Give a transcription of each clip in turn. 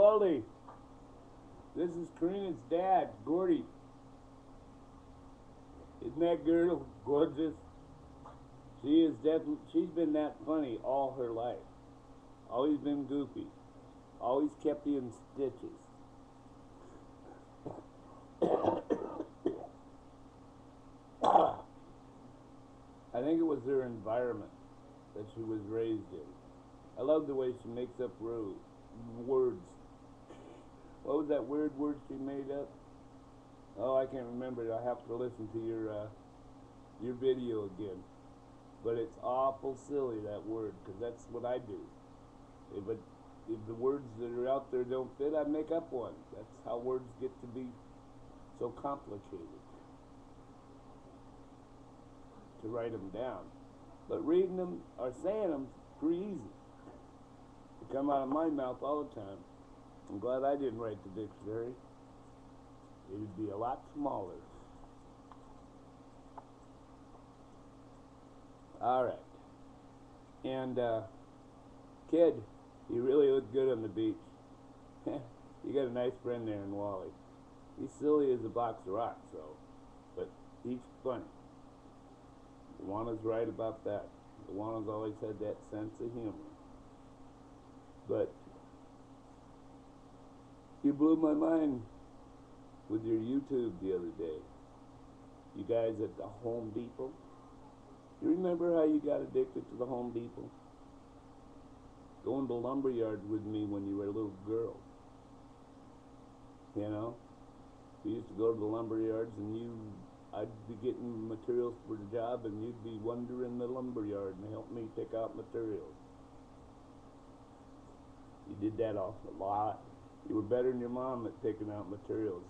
Goldie. This is Karina's dad, Gordy. Isn't that girl gorgeous? She's been that funny all her life. Always been goofy. Always kept you in stitches. I think it was her environment that she was raised in. I love the way she makes up words. What was that weird word she made up? Oh, I can't remember it. I have to listen to your video again. But it's awful silly, that word, because that's what I do. If the words that are out there don't fit, I make up one. That's how words get to be so complicated to write them down. But reading them or saying them is pretty easy. They come out of my mouth all the time. I'm glad I didn't write the dictionary. It would be a lot smaller. Alright. And, kid, you really look good on the beach. You got a nice friend there in Wally. He's silly as a box of rocks, though. But he's funny. Luana's right about that. Luana's always had that sense of humor. But you blew my mind with your YouTube the other day. You guys at the Home Depot. You remember how you got addicted to the Home Depot? Going to lumberyard with me when you were a little girl. You know? We used to go to the lumberyards and I'd be getting materials for the job and you'd be wandering the lumberyard and help me pick out materials. You did that a lot. You were better than your mom at picking out materials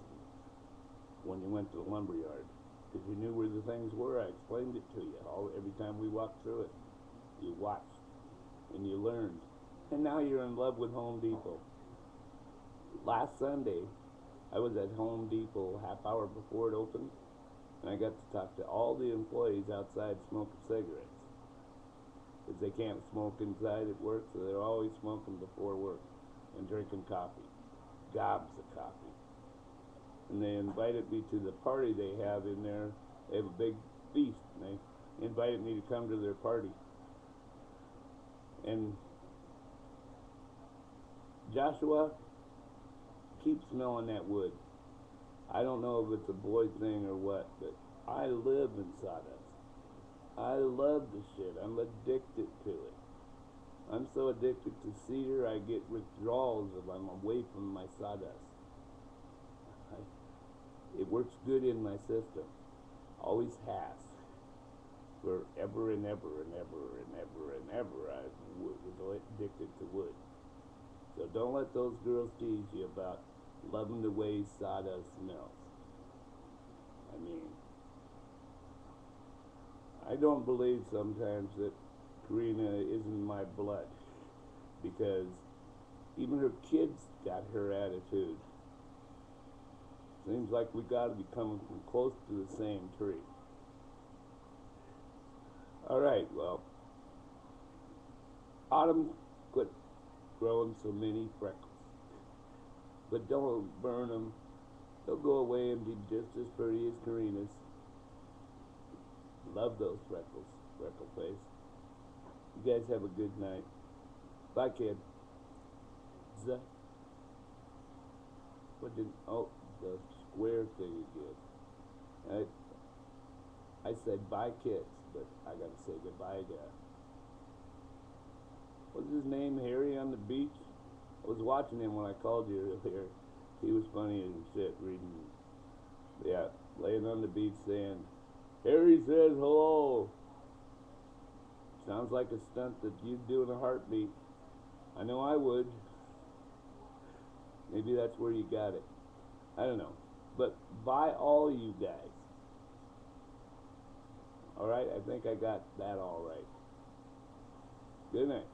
when you went to the lumberyard, because you knew where the things were. I explained it to you every time we walked through it. You watched and you learned, and now you're in love with Home Depot. Last Sunday I was at Home Depot half hour before it opened, and I got to talk to all the employees outside smoking cigarettes, because they can't smoke inside at work, so they're always smoking before work and drinking coffee, gobs of coffee. And they invited me to the party they have in there. They have a big feast, and they invited me to come to their party. And Joshua, keep smelling that wood. I don't know if it's a boy thing or what, but I live in sawdust. I love the shit. I'm addicted to it. I'm so addicted to cedar, I get withdrawals if I'm away from my sawdust. It works good in my system. Always has. Forever and ever and ever and ever and ever I was addicted to wood. So don't let those girls tease you about loving the way sawdust smells. I mean, I don't believe sometimes that Karina isn't my blood, because even her kids got her attitude. Seems like we got to be coming from close to the same tree. Alright, well, Autumn, quit growing so many freckles. But don't burn them. They'll go away and be just as pretty as Karina's. Love those freckles, freckle face. You guys have a good night. Bye, kid. Oh, the square thing again. I said bye, kids, but I gotta say goodbye to, what's his name, Harry on the beach? I was watching him when I called you earlier. He was funny as shit reading, laying on the beach saying, Harry says hello. Sounds like a stunt that you'd do in a heartbeat. I know I would. Maybe that's where you got it. I don't know. But bye all you guys. Alright, I think I got that all right. Good night.